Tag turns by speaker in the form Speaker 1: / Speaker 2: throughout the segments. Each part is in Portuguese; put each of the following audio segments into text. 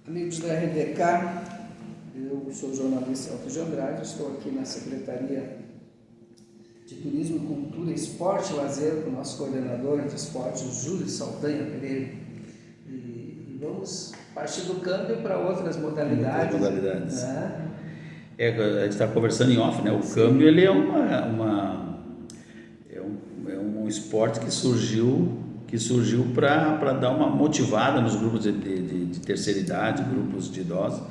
Speaker 1: Amigos da RDK, eu sou o jornalista Elton de Andrade, estou aqui na Secretaria de Turismo, Cultura, Esporte e Lazer com o nosso coordenador de esportes, o Júlio Saldanha Pereira. E vamos partir do câmbio para outras modalidades. Né?
Speaker 2: A gente está conversando em off, né? O câmbio ele é um esporte que surgiu para dar uma motivada nos grupos de terceira idade, grupos de idosos,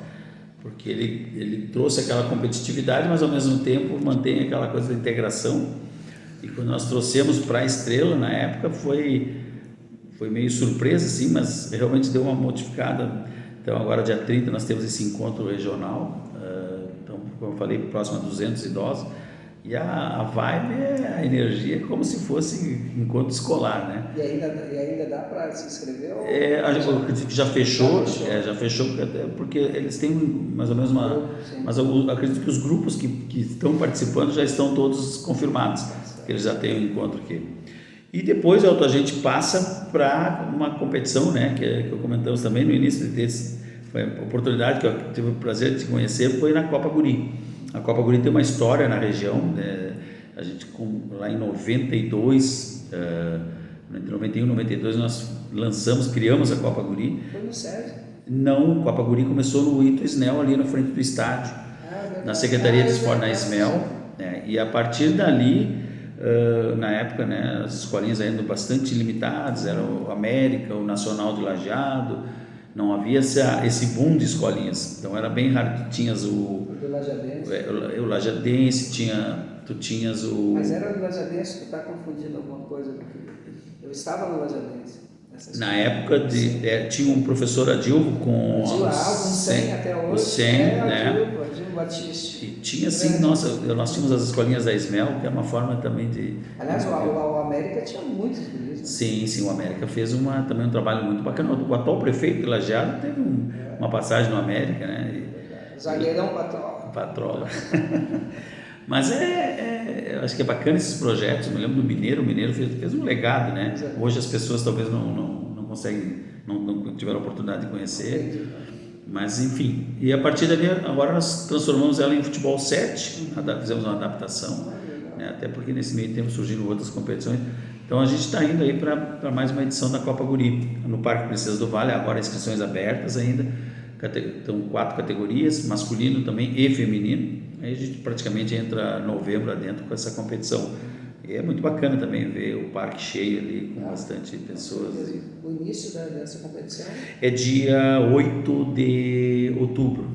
Speaker 2: porque ele trouxe aquela competitividade, mas ao mesmo tempo mantém aquela coisa da integração. E quando nós trouxemos para a Estrela, na época, foi meio surpresa, assim, mas realmente deu uma modificada. Então agora dia 30 nós temos esse encontro regional, então como eu falei, próximo a 200 idosos, e a vibe, a energia é como se fosse encontro escolar, né?
Speaker 1: E ainda dá para se inscrever?
Speaker 2: Eu acredito que já fechou, porque eles têm mais ou menos mas eu acredito que os grupos que estão participando já estão todos confirmados, que eles já têm um encontro aqui. E depois a gente passa para uma competição, né, que eu comentamos também no início desse, foi a oportunidade que eu tive o prazer de te conhecer, foi na Copa Guri. A Copa Guri tem uma história na região, né? A gente lá em 92, entre 91 e 92 nós criamos a Copa Guri.
Speaker 1: Foi no SESI?
Speaker 2: Não, a Copa Guri começou no Ito Snell, ali na frente do estádio, na Secretaria de Esporte, na SMEL, né? E a partir dali, na época, né, as escolinhas ainda bastante limitadas, era o América, o Nacional de Lajeado, não havia esse boom de escolinhas, então era bem raro. Tu tinhas o Lajadense, tu tinhas o...
Speaker 1: Mas era no Lajadense, tu está confundindo alguma coisa, porque eu estava no Lajadense.
Speaker 2: Na época tinha um professor Adilvo com
Speaker 1: o 100 até hoje,
Speaker 2: o 100, né?
Speaker 1: Adilvo Batista.
Speaker 2: E tinha assim, nós tínhamos as escolinhas da Ismel, que é uma forma também de...
Speaker 1: Aliás, o América tinha muitos turismo.
Speaker 2: Sim, o América fez também um trabalho muito bacana. O atual prefeito de Lajeado teve uma passagem no América, né?
Speaker 1: Zagueirão
Speaker 2: Patrola. Mas eu acho que é bacana esses projetos. Eu me lembro do Mineiro, o Mineiro fez um legado, né? Hoje as pessoas talvez não conseguem, não tiveram a oportunidade de conhecer. Mas enfim, e a partir dali agora nós transformamos ela em futebol 7, fizemos uma adaptação, né? Até porque nesse meio tempo surgiram outras competições. Então a gente está indo aí para mais uma edição da Copa Guri, no Parque Princesa do Vale, agora inscrições abertas ainda, então 4 categorias, masculino também e feminino. Aí a gente praticamente entra novembro adentro com essa competição. E é muito bacana também ver o parque cheio ali, com bastante pessoas.
Speaker 1: O início dessa competição?
Speaker 2: É dia 8 de outubro.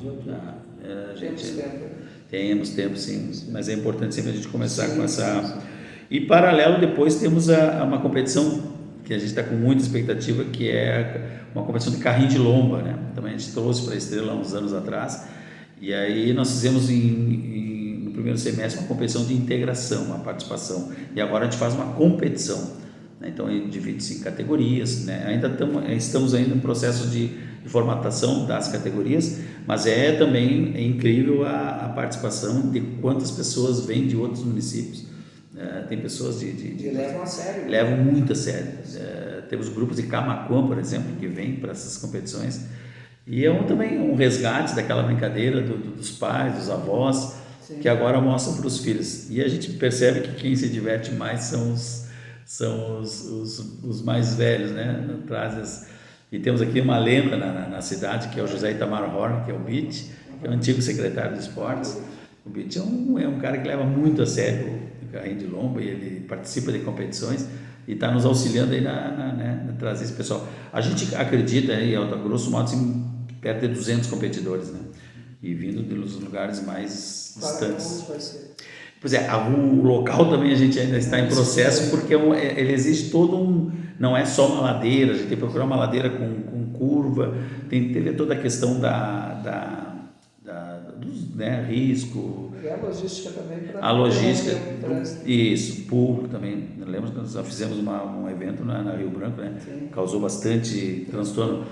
Speaker 2: Temos tempo, sim, mas é importante sempre a gente começar com essa... E paralelo depois temos uma competição que a gente está com muita expectativa, que é uma competição de carrinho de lomba, né? Também a gente trouxe para a Estrela há uns anos atrás, e aí nós fizemos no primeiro semestre uma competição de integração, uma participação, e agora a gente faz uma competição, né? Então divide-se em categorias, né? Estamos ainda no processo de formatação das categorias, mas também é incrível a participação de quantas pessoas vêm de outros municípios. Tem pessoas
Speaker 1: que levam a sério.
Speaker 2: Levam muito a sério. Temos grupos de Camaquã, por exemplo, que vêm para essas competições. E também um resgate daquela brincadeira dos pais, dos avós, sim, que agora mostram para os filhos. E a gente percebe que quem se diverte mais são os mais velhos, né? E temos aqui uma lenda na cidade, que é o José Itamar Horn, que é o BIT, que é o antigo secretário de esportes. O BIT é um cara que leva muito a sério o carrinho de lomba, e ele participa de competições e está nos auxiliando aí na trazer esse pessoal. A gente acredita, aí, grosso modo, assim, perto de 200 competidores, né? E vindo dos lugares mais distantes.
Speaker 1: Vai ser?
Speaker 2: Pois é, o local também a gente ainda está em processo, porque ele exige não é só uma ladeira, a gente tem que procurar uma ladeira com curva, teve toda a questão dos, né, risco.
Speaker 1: E a logística também.
Speaker 2: A logística, isso, público também. Lembra que nós fizemos um evento na Rio Branco, né? Sim. Causou bastante transtorno.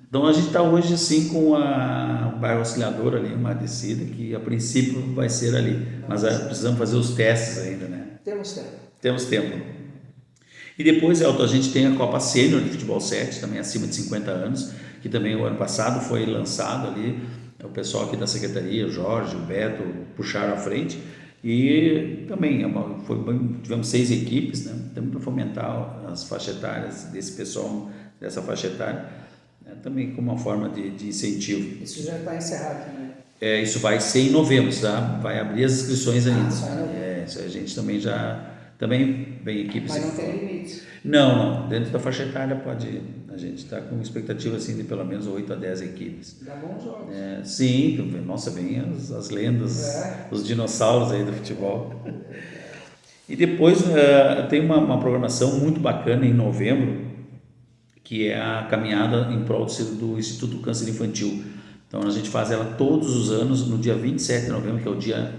Speaker 2: Então a gente está hoje assim com o bairro Auxiliador ali, uma descida que a princípio vai ser ali, mas precisamos fazer os testes ainda, né?
Speaker 1: Temos tempo.
Speaker 2: Temos tempo. E depois, Elton, a gente tem a Copa Sênior de Futebol 7, também acima de 50 anos, que também o ano passado foi lançado ali, o pessoal aqui da Secretaria, o Jorge, o Beto, puxaram à frente, e também tivemos 6 equipes, né, também para fomentar as faixas etárias desse pessoal, dessa faixa etária, também como uma forma de incentivo.
Speaker 1: Isso já está encerrado também?
Speaker 2: Isso vai ser em novembro, tá? Vai abrir as inscrições ainda.
Speaker 1: Só em novembro.
Speaker 2: Isso a gente também também vem equipes.
Speaker 1: Mas não tem limite?
Speaker 2: Não, dentro da faixa etária a gente está com expectativa assim, de pelo menos 8 a 10 equipes.
Speaker 1: Dá bons jogos.
Speaker 2: Sim, nossa, vem as lendas, os dinossauros aí do futebol. E depois tem uma programação muito bacana em novembro, que é a caminhada em prol do Instituto Câncer Infantil. Então a gente faz ela todos os anos no dia 27 de novembro, que é o Dia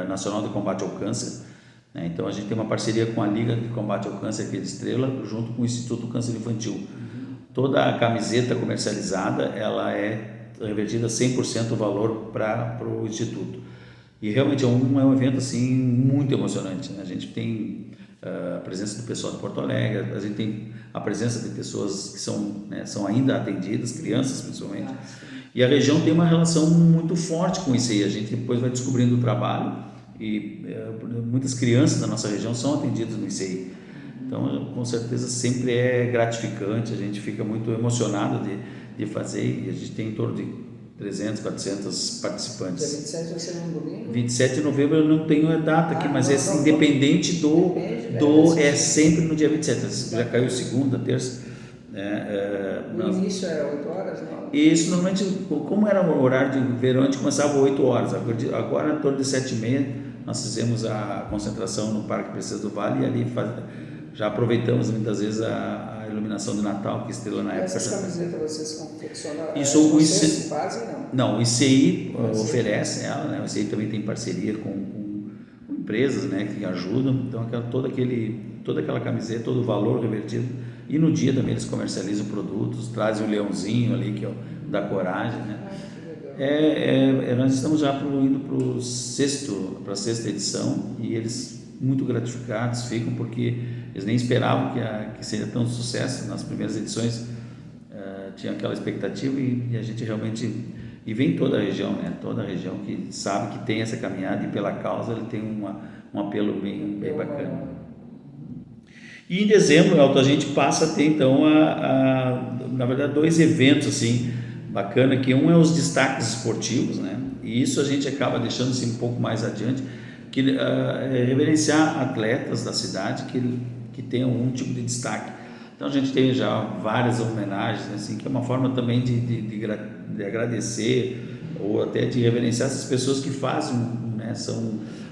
Speaker 2: Nacional de Combate ao Câncer. Então a gente tem uma parceria com a Liga de Combate ao Câncer aqui de Estrela, junto com o Instituto Câncer Infantil. Toda a camiseta comercializada, ela é revertida 100% o valor para o Instituto. E realmente é um evento assim, muito emocionante, né? A gente tem a presença do pessoal de Porto Alegre, a gente tem a presença de pessoas que são ainda atendidas, crianças principalmente. E a região tem uma relação muito forte com isso aí. A gente depois vai descobrindo o trabalho e muitas crianças da nossa região são atendidas no ICI. Então, com certeza, sempre é gratificante, a gente fica muito emocionado de fazer, e a gente tem em torno de 300, 400 participantes.
Speaker 1: Dia 27 vai ser num domingo?
Speaker 2: 27 de novembro eu não tenho a data aqui, mas independente é sempre no dia 27, já caiu segunda, terça.
Speaker 1: O início é 8 horas, não?
Speaker 2: Isso, normalmente, como era o horário de verão, a gente começava 8 horas, agora em torno de 7h30 nós fizemos a concentração no Parque Princesa do Vale, e ali já aproveitamos muitas vezes a iluminação de Natal que Estrela na época.
Speaker 1: Essas camisetas vocês confeccionam?
Speaker 2: Isso,
Speaker 1: vocês fazem, não?
Speaker 2: Não, o ICI oferece ela, né? O ICI também tem parceria com empresas, né, que ajudam, então toda aquela camiseta, todo o valor revertido, e no dia também eles comercializam produtos, trazem o leãozinho ali, que é o da coragem, né? Nós estamos já indo para a sexta edição, e eles muito gratificados ficam, porque eles nem esperavam que seria tão sucesso. Nas primeiras edições tinha aquela expectativa, e a gente realmente, e vem toda a região, né? Toda a região que sabe que tem essa caminhada, e pela causa ele tem um apelo bem bacana. E em dezembro, Elton, a gente passa a ter então na verdade 2 eventos assim bacana, que um é os destaques esportivos, né? E isso a gente acaba deixando assim um pouco mais adiante, que reverenciar atletas da cidade que tenham algum tipo de destaque. Então a gente tem já várias homenagens, assim, que é uma forma também de agradecer, ou até de reverenciar essas pessoas que fazem, né?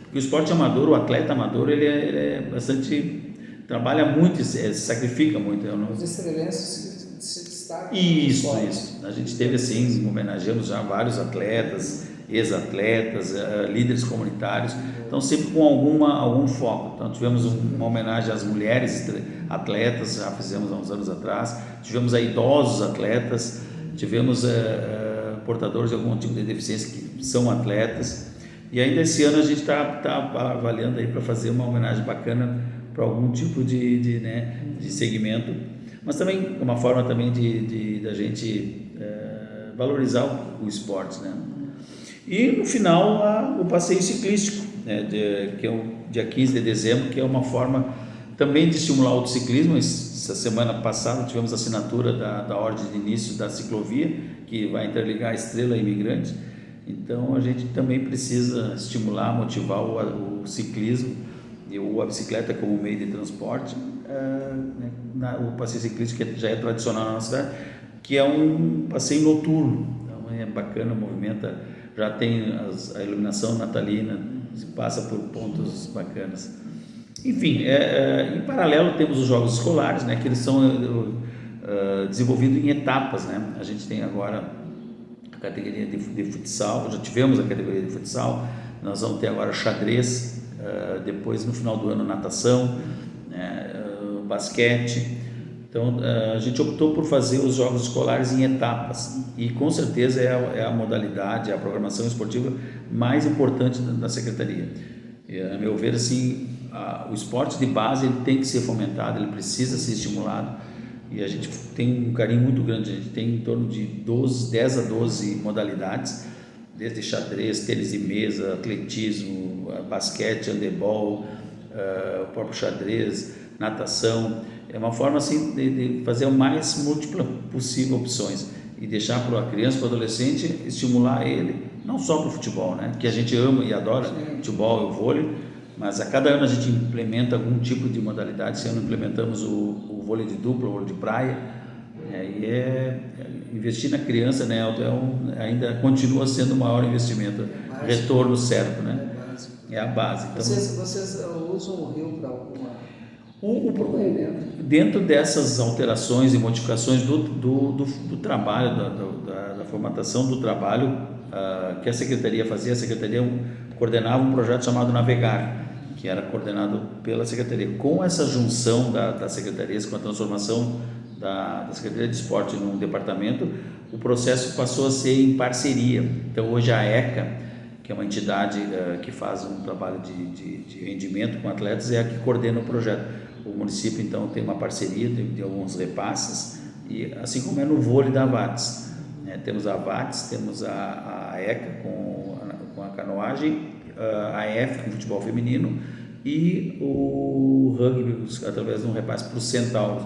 Speaker 2: Porque o esporte amador, o atleta amador, ele é bastante, trabalha muito, sacrifica muito.
Speaker 1: Os estrelenses se destacam.
Speaker 2: Isso. A gente teve assim, homenageamos já vários atletas, ex-atletas, líderes comunitários, então sempre com algum foco. Então tivemos uma homenagem às mulheres atletas, já fizemos há uns anos atrás, tivemos a idosos atletas, tivemos portadores de algum tipo de deficiência que são atletas, e ainda esse ano a gente está avaliando aí para fazer uma homenagem bacana para algum tipo de segmento, mas também uma forma também da gente valorizar o esporte, né? E no final o passeio ciclístico, né, que é o dia 15 de dezembro, que é uma forma também de estimular o ciclismo. Essa semana passada tivemos a assinatura da ordem de início da ciclovia, que vai interligar a Estrela e Imigrante. Então a gente também precisa estimular, motivar o ciclismo e a bicicleta como meio de transporte. O passeio ciclístico, que já é tradicional na nossa cidade, que é um passeio noturno, então é bacana, movimenta, já tem a iluminação natalina, se passa por pontos bacanas. Enfim, em paralelo temos os jogos escolares, né, que eles são desenvolvidos em etapas, né? A gente tem agora a categoria de futsal, já tivemos a categoria de futsal, nós vamos ter agora xadrez, depois no final do ano natação, basquete. Então a gente optou por fazer os jogos escolares em etapas, e com certeza é a modalidade, a programação esportiva mais importante da Secretaria. A meu ver, assim, o esporte de base ele tem que ser fomentado, ele precisa ser estimulado, e a gente tem um carinho muito grande. A gente tem em torno de 10 a 12 modalidades, desde xadrez, tênis de mesa, atletismo, basquete, handebol, o próprio xadrez, natação. É uma forma assim de fazer o mais múltipla possível opções e deixar para a criança, para o adolescente, estimular ele, não só para o futebol, né? Que a gente ama e adora, futebol e o vôlei, mas a cada ano a gente implementa algum tipo de modalidade. Esse ano implementamos o vôlei de dupla, o vôlei de praia, investir na criança, né, ainda continua sendo o maior investimento, retorno certo, né? É a base. Então,
Speaker 1: vocês usam o rio para alguma...
Speaker 2: Dentro dessas alterações e modificações do trabalho, da formatação do trabalho que a Secretaria fazia, a Secretaria coordenava um projeto chamado Navegar, que era coordenado pela Secretaria. Com essa junção das secretarias, com a transformação da Secretaria de Esporte num departamento, o processo passou a ser em parceria. Então, hoje a ECA, que é uma entidade que faz um trabalho de rendimento com atletas, é a que coordena o projeto. O município, então, tem uma parceria de alguns repasses, e assim como é no vôlei da VATS. Temos a VATS, temos a ECA com a canoagem, a EF com o futebol feminino e o rugby através de um repasse para os centauros.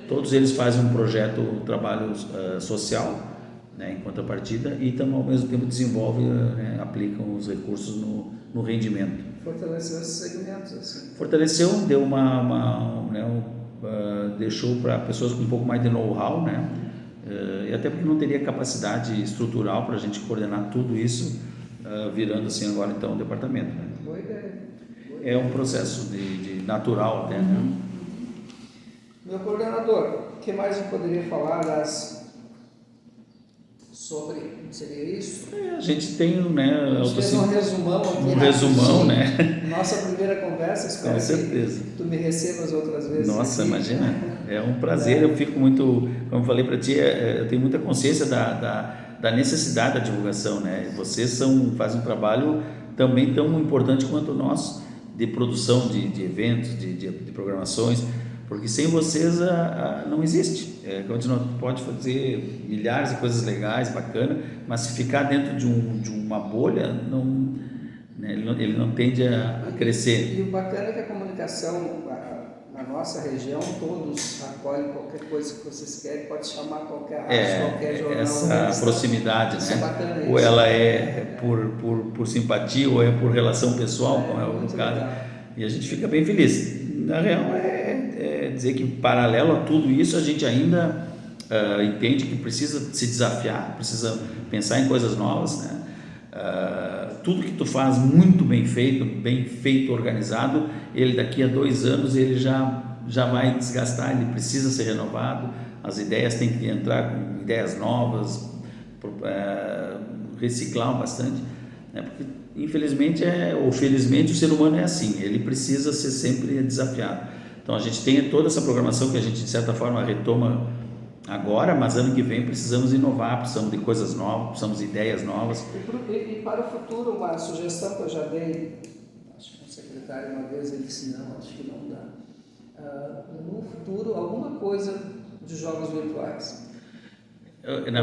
Speaker 2: Todos eles fazem um projeto, um trabalho social, né, em contrapartida, e também ao mesmo tempo desenvolvem, aplicam os recursos no rendimento.
Speaker 1: Fortaleceu esses segmentos, assim.
Speaker 2: Fortaleceu, deu deixou para pessoas com um pouco mais de know-how, né? E até porque não teria capacidade estrutural para a gente coordenar tudo isso, virando assim agora então o departamento, né?
Speaker 1: Boa ideia.
Speaker 2: É um processo de natural até, né?
Speaker 1: Meu coordenador, o que mais eu poderia falar sobre, seria isso?
Speaker 2: A gente tem, né?
Speaker 1: A gente fez um resumão aqui.
Speaker 2: Um resumão, né?
Speaker 1: Nossa primeira conversa, espero
Speaker 2: com certeza.
Speaker 1: Que tu me recebas outras vezes.
Speaker 2: Nossa,
Speaker 1: aqui.
Speaker 2: Imagina, é um prazer, eu fico muito, como eu falei para ti, eu tenho muita consciência da necessidade da divulgação, né? Vocês fazem um trabalho também tão importante quanto o nosso, de produção de eventos, de programações, porque sem vocês não existe. A gente não pode fazer milhares de coisas legais, bacanas, mas se ficar dentro de uma bolha, ele não tende a crescer.
Speaker 1: E o bacana é que a comunicação, na nossa região, todos acolhem qualquer coisa que vocês querem, pode chamar qualquer rádio, qualquer jornal.
Speaker 2: Essa proximidade,
Speaker 1: isso
Speaker 2: né?
Speaker 1: É bacana,
Speaker 2: ou
Speaker 1: isso.
Speaker 2: Ela é por simpatia, ou é por relação pessoal, como é o caso.
Speaker 1: Legal.
Speaker 2: E a gente fica bem feliz. Na real, é dizer que, paralelo a tudo isso, a gente ainda entende que precisa se desafiar, precisa pensar em coisas novas, né? Tudo que tu faz muito bem feito, organizado, ele daqui a 2 anos ele já vai desgastar, ele precisa ser renovado, as ideias têm que entrar com ideias novas, reciclar bastante, né? Porque infelizmente ou felizmente o ser humano é assim, ele precisa ser sempre desafiado. Então a gente tem toda essa programação que a gente de certa forma retoma agora, mas ano que vem precisamos inovar, precisamos de coisas novas, precisamos de ideias novas.
Speaker 1: E para o futuro, uma sugestão que eu já dei, acho que o secretário uma vez ele disse, não, acho que não dá. No futuro, alguma coisa de jogos virtuais.
Speaker 2: Na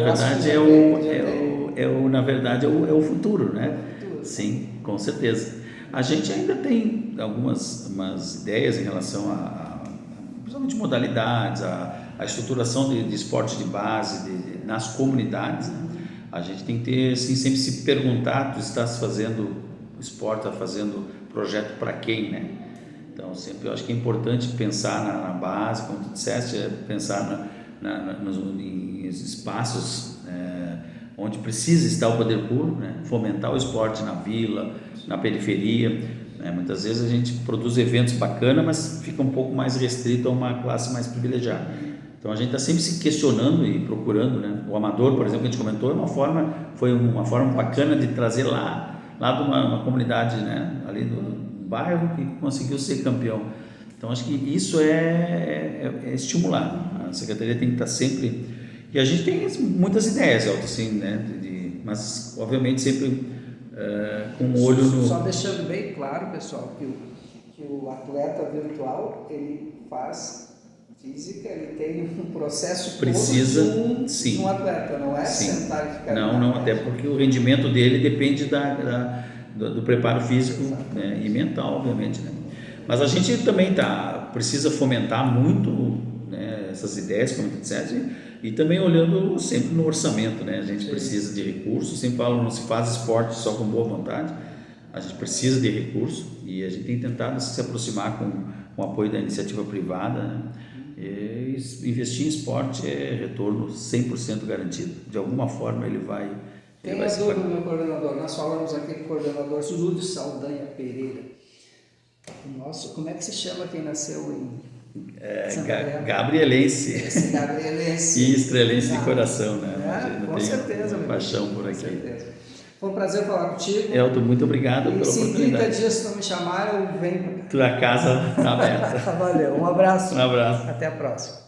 Speaker 2: verdade, é o futuro, né? Sim, com certeza. A gente ainda tem umas ideias em relação principalmente modalidades, a estruturação de esporte de base nas comunidades, né? A gente tem que ter, assim, sempre se perguntar, tu estás fazendo esporte, está fazendo projeto para quem, né? Então, sempre eu acho que é importante pensar na base, como tu disseste, pensar em espaços onde precisa estar o poder público, né? Fomentar o esporte na vila, na periferia, né? Muitas vezes a gente produz eventos bacanas, mas fica um pouco mais restrito a uma classe mais privilegiada. Então a gente está sempre se questionando e procurando, né? O amador, por exemplo, que a gente comentou, foi uma forma bacana de trazer lá de uma comunidade, né? Ali do bairro, que conseguiu ser campeão. Então acho que isso é estimular. A Secretaria tem que estar sempre... E a gente tem muitas ideias, assim, né? Mas obviamente sempre com o olho no...
Speaker 1: Só deixando bem claro, pessoal, que que o atleta virtual, ele faz física, ele tem um processo
Speaker 2: precisa,
Speaker 1: todo
Speaker 2: sim,
Speaker 1: de um atleta, não é
Speaker 2: sim.
Speaker 1: sentar e ficar...
Speaker 2: Não, até porque o rendimento dele depende do preparo físico, né, e mental, obviamente, né? Mas a gente também precisa fomentar muito, né, essas ideias, como tu disseste, e também olhando sempre no orçamento, né? A gente precisa de recursos, sempre falo, não se faz esporte só com boa vontade, a gente precisa de recursos e a gente tem tentado se aproximar com o apoio da iniciativa privada, né? E investir em esporte é retorno 100% garantido. De alguma forma ele vai
Speaker 1: Tem
Speaker 2: se
Speaker 1: a dúvida, meu coordenador. Nós falamos aqui com o coordenador Lúcio Saldanha Pereira. Nossa, como é que se chama quem nasceu em Santa Maria?
Speaker 2: Gabrielense.
Speaker 1: Esse gabrielense.
Speaker 2: E estrelense de coração, né?
Speaker 1: Com certeza,
Speaker 2: uma paixão por aqui.
Speaker 1: Com certeza. Foi um prazer falar contigo.
Speaker 2: Elton, muito obrigado pela oportunidade.
Speaker 1: E se em 30 dias se não me chamar, eu venho.
Speaker 2: Tua casa está aberta.
Speaker 1: Valeu, um abraço.
Speaker 2: Um abraço.
Speaker 1: Até a próxima.